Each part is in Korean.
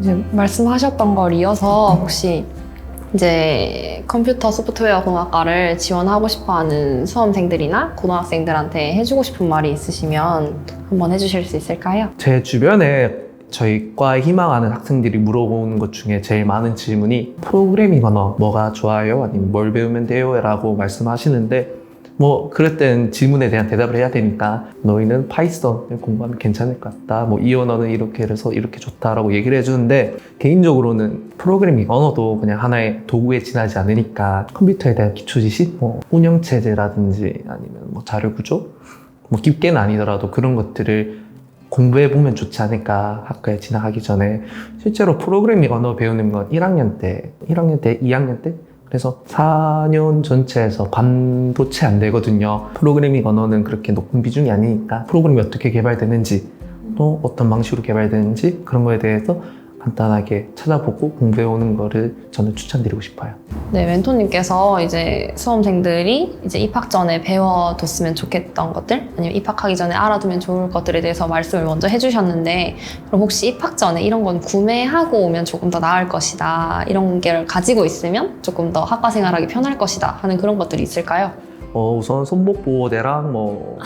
이제 말씀하셨던 걸 이어서 혹시 이제 컴퓨터 소프트웨어 공학과를 지원하고 싶어하는 수험생들이나 고등학생들한테 해주고 싶은 말이 있으시면 한번 해주실 수 있을까요? 제 주변에 저희 과에 희망하는 학생들이 물어보는 것 중에 제일 많은 질문이 프로그래밍 언어 뭐가 좋아요? 아니면 뭘 배우면 돼요? 라고 말씀하시는데 뭐 그럴 땐 질문에 대한 대답을 해야 되니까 너희는 파이썬을 공부하면 괜찮을 것 같다. 뭐 이 언어는 이렇게 해서 이렇게 좋다라고 얘기를 해주는데 개인적으로는 프로그래밍 언어도 그냥 하나의 도구에 지나지 않으니까 컴퓨터에 대한 기초 지식, 뭐 운영체제라든지 아니면 뭐 자료 구조, 뭐 깊게는 아니더라도 그런 것들을 공부해보면 좋지 않을까. 학과에 진학하기 전에 실제로 프로그래밍 언어 배우는 건 1학년 때, 2학년 때 그래서 4년 전체에서 반도 채 안 되거든요. 프로그래밍 언어는 그렇게 높은 비중이 아니니까 프로그램이 어떻게 개발되는지 또 어떤 방식으로 개발되는지 그런 거에 대해서 간단하게 찾아보고 공부해오는 거를 저는 추천드리고 싶어요. 네, 멘토님께서 이제 수험생들이 이제 입학 전에 배워뒀으면 좋겠던 것들 아니면 입학하기 전에 알아두면 좋을 것들에 대해서 말씀을 먼저 해주셨는데 그럼 혹시 입학 전에 이런 건 구매하고 오면 조금 더 나을 것이다 이런 게 가지고 있으면 조금 더 학과 생활하기 편할 것이다 하는 그런 것들이 있을까요? 우선 손목 보호대랑 뭐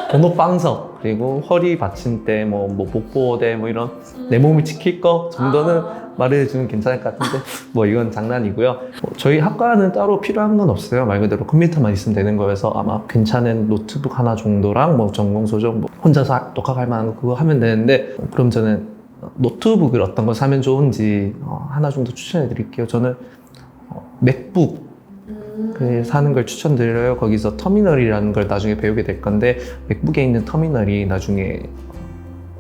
번호 빵석 그리고 허리 받침대 목 보호대 뭐 이런 내 몸을 지킬 거 정도는 말해주면 괜찮을 것 같은데 뭐 이건 장난이고요. 저희 학과는 따로 필요한 건 없어요. 말 그대로 컴퓨터만 있으면 되는 거여서 아마 괜찮은 노트북 하나 정도랑 뭐 전공 소정 뭐 혼자서 독학할 만한 거 그거 하면 되는데 그럼 저는 노트북을 어떤 거 사면 좋은지 하나 정도 추천해 드릴게요. 저는 맥북 사는 걸 추천드려요. 거기서 터미널이라는 걸 나중에 배우게 될 건데 맥북에 있는 터미널이 나중에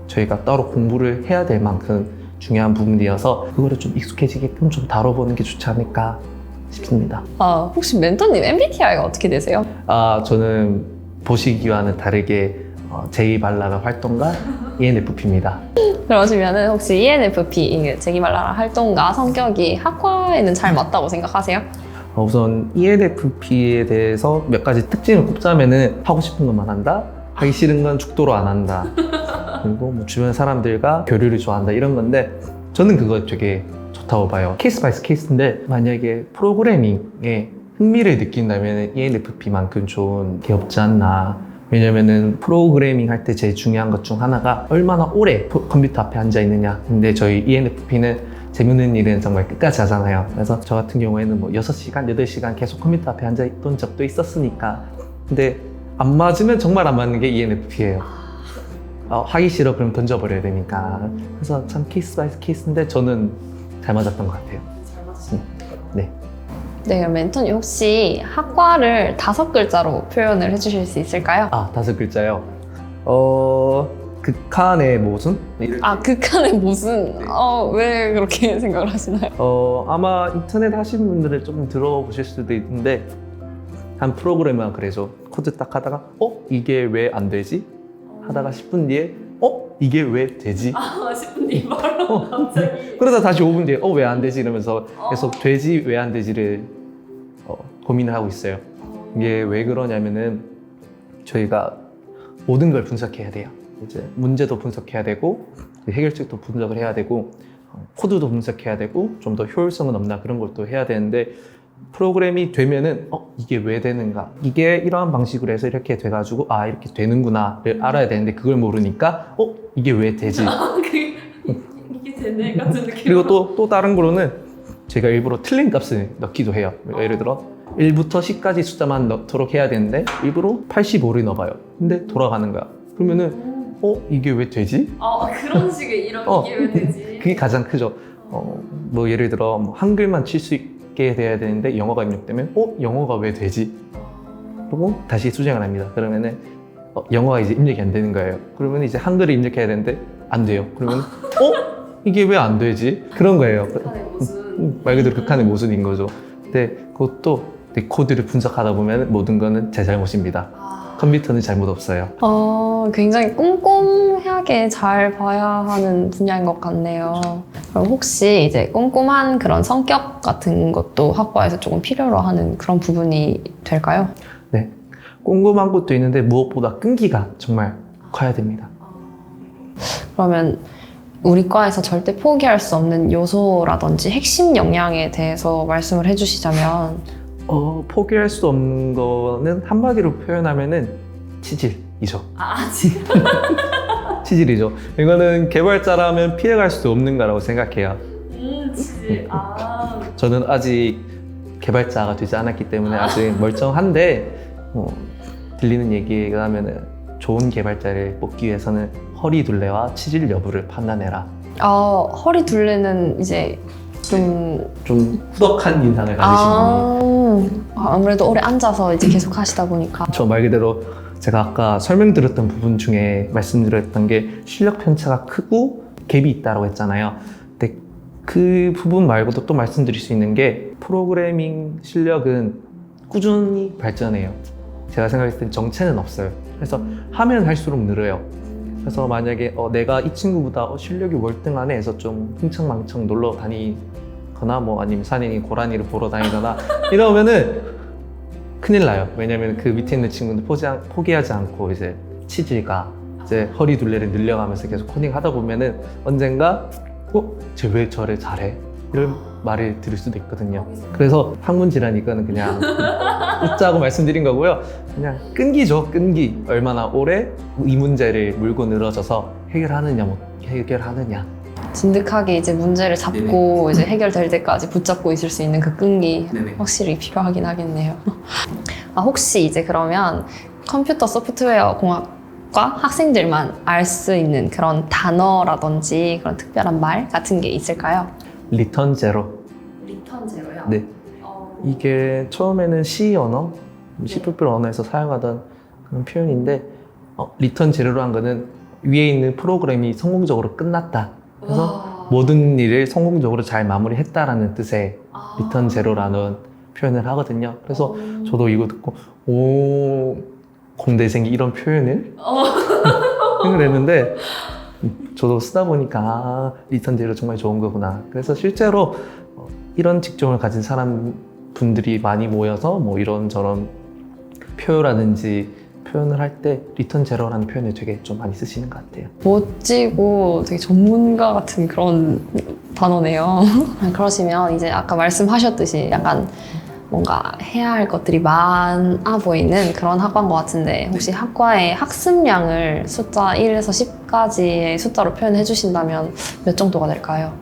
저희가 따로 공부를 해야 될 만큼 중요한 부분이어서 그거를 좀 익숙해지게끔 좀 다뤄보는 게 좋지 않을까 싶습니다. 혹시 멘토님 MBTI가 어떻게 되세요? 저는 보시기와는 다르게 제이발랄한 활동가 ENFP입니다. 그러시면은 혹시 ENFP 제기말라라 활동가 성격이 학과에는 잘 맞다고 생각하세요? 우선 ENFP에 대해서 몇 가지 특징을 꼽자면은 하고 싶은 것만 한다, 하기 싫은 건 죽도록 안 한다, 그리고 뭐 주변 사람들과 교류를 좋아한다 이런 건데 저는 그거 되게 좋다고 봐요. 케이스 바이 케이스인데 만약에 프로그래밍에 흥미를 느낀다면 ENFP만큼 좋은 게 없지 않나. 왜냐면은 프로그래밍 할 때 제일 중요한 것 중 하나가 얼마나 오래 컴퓨터 앞에 앉아 있느냐. 근데 저희 ENFP는 재밌는 일은 정말 끝까지 하잖아요. 그래서 저 같은 경우에는 뭐 6시간, 8시간 계속 컴퓨터 앞에 앉아 있던 적도 있었으니까. 근데 안 맞으면 정말 안 맞는 게 ENFP예요. 하기 싫어 그럼 던져버려야 되니까. 그래서 참 케이스 바이 케이스인데 저는 잘 맞았던 것 같아요. 잘 맞으셨어요? 네. 네, 그럼 멘토님 혹시 학과를 5글자로 표현을 해주실 수 있을까요? 5글자요. 극한의 모순? 극한의 무슨 왜 그렇게 생각을 하시나요? 아마 인터넷 하시는 분들은 조금 들어보실 수도 있는데 한 프로그래머가 그래서 코드 딱 하다가 이게 왜 안 되지? 하다가 10분 뒤에 이게 왜 되지? 10분 뒤 바로 갑자기 그러다 다시 5분 뒤에 왜 안 되지? 이러면서 계속 되지 왜 안 되지를 고민을 하고 있어요. 이게 왜 그러냐면은 저희가 모든 걸 분석해야 돼요. 이제 문제도 분석해야 되고 해결책도 분석을 해야 되고 코드도 분석해야 되고 좀 더 효율성은 없나 그런 것도 해야 되는데 프로그램이 되면은 이게 왜 되는가, 이게 이러한 방식으로 해서 이렇게 돼가지고 이렇게 되는구나를 알아야 되는데 그걸 모르니까 이게 왜 되지? 이게 되네 같은 느낌. 그리고 또 다른 거로는 제가 일부러 틀린 값을 넣기도 해요. 예를 들어 1부터 10까지 숫자만 넣도록 해야 되는데 일부러 85를 넣어봐요. 근데 돌아가는 거야. 그러면은 이게 왜 되지? 그런 식의 이게 왜 되지? 그게 가장 크죠. 뭐 예를 들어 뭐 한글만 칠 수 있게 돼야 되는데 영어가 입력되면 영어가 왜 되지? 그리고 다시 수정을 합니다. 그러면은 영어가 이제 입력이 안 되는 거예요. 그러면 이제 한글을 입력해야 되는데 안 돼요. 그러면 이게 왜 안 되지? 그런 거예요. 극한의 모순. 말 그대로 극한의 모순인 거죠. 근데 그것도 코드를 분석하다 보면 모든 거는 제 잘못입니다. 컴퓨터는 잘못 없어요. 굉장히 꼼꼼하게 잘 봐야 하는 분야인 것 같네요. 그럼 혹시 이제 꼼꼼한 그런 성격 같은 것도 학과에서 조금 필요로 하는 그런 부분이 될까요? 네. 꼼꼼한 것도 있는데 무엇보다 끈기가 정말 커야 됩니다. 그러면 우리 과에서 절대 포기할 수 없는 요소라든지 핵심 역량에 대해서 말씀을 해주시자면 포기할 수 없는 거는 한마디로 표현하면은 치질이죠. 지금 치질이죠. 이거는 개발자라면 피해갈 수 없는 거라고 생각해요. 치질. 저는 아직 개발자가 되지 않았기 때문에 아직 멀쩡한데 들리는 얘기가 하면은 좋은 개발자를 뽑기 위해서는 허리 둘레와 치질 여부를 판단해라. 허리 둘레는 이제 좀 후덕한 인상을 가지신 분이. 아무래도 오래 앉아서 이제 계속 하시다 보니까. 저 말 그대로 제가 아까 설명드렸던 부분 중에 말씀드렸던 게 실력 편차가 크고 갭이 있다고 했잖아요. 근데 그 부분 말고도 또 말씀드릴 수 있는 게 프로그래밍 실력은 꾸준히 발전해요. 제가 생각했을 땐 정체는 없어요. 그래서 하면 할수록 늘어요. 그래서 만약에 내가 이 친구보다 실력이 월등하네 해서 좀 흥청망청 놀러 다니거나 뭐 아니면 산에 고라니를 보러 다니거나 이러면은 큰일 나요. 왜냐면 그 밑에 있는 친구는 포기하지 않고 이제 치질과 이제 허리 둘레를 늘려가면서 계속 코딩 하다 보면은 언젠가 쟤 왜 저래 잘해? 이런 말을 들을 수도 있거든요. 그래서 학문지란 이거는 그냥 웃자고 말씀드린 거고요. 그냥 끈기죠, 끈기. 얼마나 오래 이 문제를 물고 늘어져서 해결하느냐. 진득하게 이제 문제를 잡고 이제 해결될 때까지 붙잡고 있을 수 있는 그 끈기 확실히 필요하긴 하겠네요. 혹시 이제 그러면 컴퓨터 소프트웨어 공학과 학생들만 알 수 있는 그런 단어라든지 그런 특별한 말 같은 게 있을까요? 리턴 제로. 리턴 제로요? 네. 이게 처음에는 C 언어, C++ 언어에서 사용하던 그런 표현인데 리턴 제로로 한 거는 위에 있는 프로그램이 성공적으로 끝났다. 그래서 모든 일을 성공적으로 잘 마무리했다라는 뜻의 리턴 제로라는 표현을 하거든요. 그래서 저도 이거 듣고 공대생이 이런 표현을 생각을 했는데 저도 쓰다 보니까 리턴 제로 정말 좋은 거구나. 그래서 실제로 이런 직종을 가진 분들이 많이 모여서 뭐 이런저런 표현을 할 때 리턴 제로라는 표현을 되게 좀 많이 쓰시는 것 같아요. 멋지고 되게 전문가 같은 그런 단어네요. 그러시면 이제 아까 말씀하셨듯이 약간 뭔가 해야 할 것들이 많아 보이는 그런 학과인 것 같은데 혹시 학과의 학습량을 숫자 1에서 10까지의 숫자로 표현해 주신다면 몇 정도가 될까요?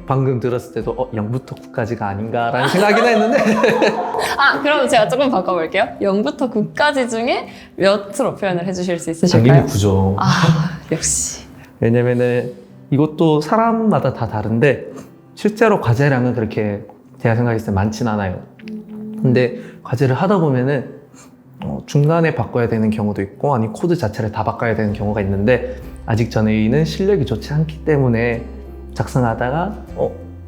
방금 들었을 때도 0부터 9까지가 아닌가라는 생각이나 했는데 그럼 제가 조금 바꿔볼게요. 0부터 9까지 중에 몇으로 표현을 해주실 수 있으실까요? 당연히 9죠. 역시. 왜냐면은 이것도 사람마다 다 다른데 실제로 과제량은 그렇게 제가 생각했을 때 많진 않아요. 근데 과제를 하다 보면은 중간에 바꿔야 되는 경우도 있고 아니 코드 자체를 다 바꿔야 되는 경우가 있는데 아직 저희는 실력이 좋지 않기 때문에 작성하다가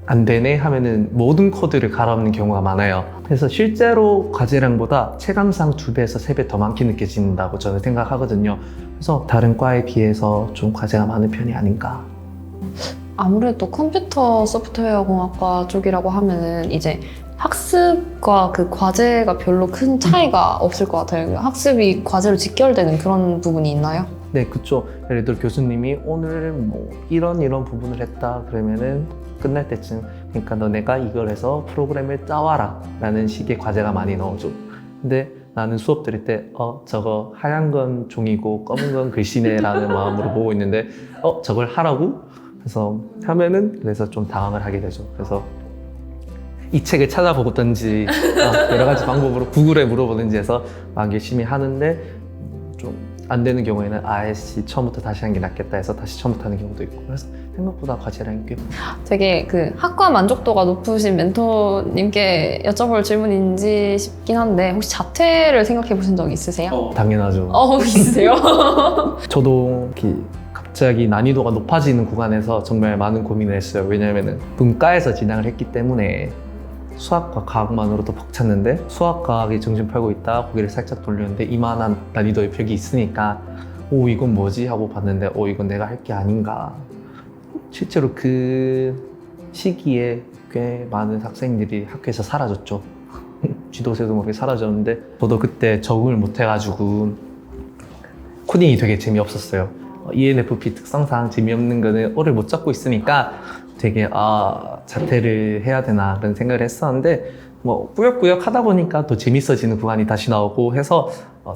안 되네 하면은 모든 코드를 갈아엎는 경우가 많아요. 그래서 실제로 과제량보다 체감상 2배에서 3배 더 많게 느껴진다고 저는 생각하거든요. 그래서 다른 과에 비해서 좀 과제가 많은 편이 아닌가. 아무래도 컴퓨터 소프트웨어 공학과 쪽이라고 하면은 이제 학습과 그 과제가 별로 큰 차이가 없을 것 같아요. 학습이 과제로 직결되는 그런 부분이 있나요? 네, 그쵸. 예를 들어 교수님이 오늘 뭐 이런 부분을 했다 그러면은 끝날 때쯤 그러니까 너네가 이걸 해서 프로그램을 짜와라 라는 식의 과제가 많이 나오죠. 근데 나는 수업 들을 때 저거 하얀 건 종이고 검은 건 글씨네 라는 마음으로 보고 있는데 저걸 하라고? 그래서 하면은 그래서 좀 당황을 하게 되죠. 그래서 이 책을 찾아보든지 여러 가지 방법으로 구글에 물어보든지 해서 막 열심히 하는데 좀 안 되는 경우에는 처음부터 다시 하는 게 낫겠다 해서 다시 처음부터 하는 경우도 있고 그래서 생각보다 과제량이 꽤 되게 그 학과 만족도가 높으신 멘토님께 여쭤볼 질문인지 싶긴 한데 혹시 자퇴를 생각해 보신 적 있으세요? 당연하죠. 있으세요? 저도 갑자기 난이도가 높아지는 구간에서 정말 많은 고민을 했어요. 왜냐하면 문과에서 진학을 했기 때문에 수학과 과학만으로도 벅찼는데 수학 과학이 정신 팔고 있다 고개를 살짝 돌렸는데 이만한 난이도의 벽이 있으니까 이건 뭐지 하고 봤는데 이건 내가 할 게 아닌가. 실제로 그 시기에 꽤 많은 학생들이 학교에서 사라졌죠. 지도새도 모르게 사라졌는데 저도 그때 적응을 못 해가지고 코딩이 되게 재미없었어요. ENFP 특성상 재미없는 거는 오래 못 잡고 있으니까 되게 자퇴를 해야 되나 그런 생각을 했었는데 뭐 꾸역꾸역 하다 보니까 또 재밌어지는 구간이 다시 나오고 해서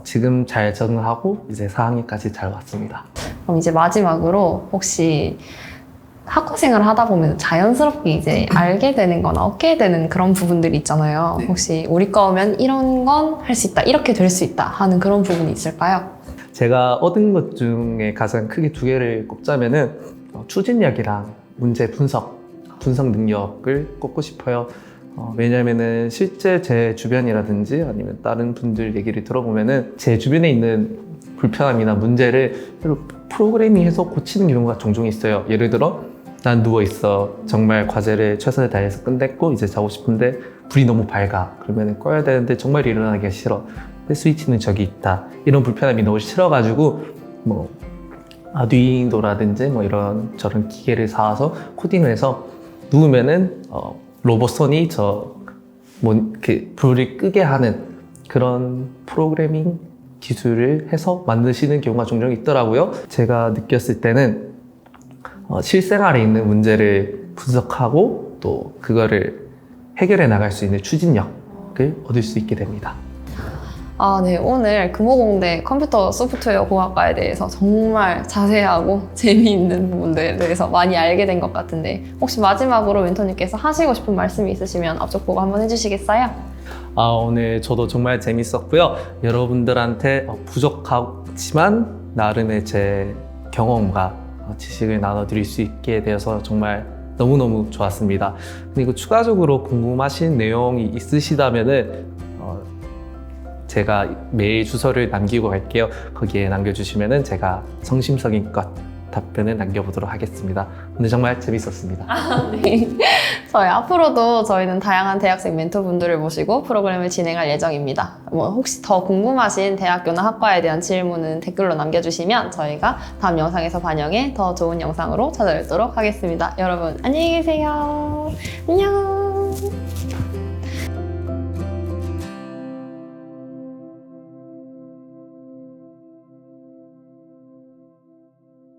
지금 잘 적응하고 이제 4학년까지 잘 왔습니다. 그럼 이제 마지막으로 혹시 학과 생활을 하다 보면 자연스럽게 이제 알게 되는 거나 얻게 되는 그런 부분들이 있잖아요. 네. 혹시 우리 거면 이런 건 할 수 있다, 이렇게 될 수 있다 하는 그런 부분이 있을까요? 제가 얻은 것 중에 가장 크게 두 개를 꼽자면은 추진력이랑 문제 분석 능력을 꼽고 싶어요. 왜냐면은 실제 제 주변이라든지 아니면 다른 분들 얘기를 들어보면은 제 주변에 있는 불편함이나 문제를 프로그래밍해서 고치는 경우가 종종 있어요. 예를 들어 난 누워있어. 정말 과제를 최선을 다해서 끝냈고 이제 자고 싶은데 불이 너무 밝아. 그러면 꺼야 되는데 정말 일어나기가 싫어. 근데 스위치는 저기 있다. 이런 불편함이 너무 싫어가지고 뭐 아두이노라든지 뭐 이런 저런 기계를 사와서 코딩을 해서 누우면은 로봇손이 불을 끄게 하는 그런 프로그래밍 기술을 해서 만드시는 경우가 종종 있더라고요. 제가 느꼈을 때는 실생활에 있는 문제를 분석하고 또 그거를 해결해 나갈 수 있는 추진력을 얻을 수 있게 됩니다. 네. 오늘 금호공대 컴퓨터 소프트웨어 공학과에 대해서 정말 자세하고 재미있는 부분들에 대해서 많이 알게 된 것 같은데 혹시 마지막으로 멘토님께서 하시고 싶은 말씀이 있으시면 앞쪽 보고 한번 해주시겠어요? 오늘 저도 정말 재밌었고요. 여러분들한테 부족하지만 나름의 제 경험과 지식을 나눠드릴 수 있게 되어서 정말 너무너무 좋았습니다. 그리고 추가적으로 궁금하신 내용이 있으시다면은 제가 메일 주소를 남기고 갈게요. 거기에 남겨주시면은 제가 성심성의껏 답변을 남겨보도록 하겠습니다. 오늘 정말 재밌었습니다. 네. 앞으로도 저희는 다양한 대학생 멘토분들을 모시고 프로그램을 진행할 예정입니다. 혹시 더 궁금하신 대학교나 학과에 대한 질문은 댓글로 남겨주시면 저희가 다음 영상에서 반영해 더 좋은 영상으로 찾아뵙도록 하겠습니다. 여러분 안녕히 계세요. 안녕.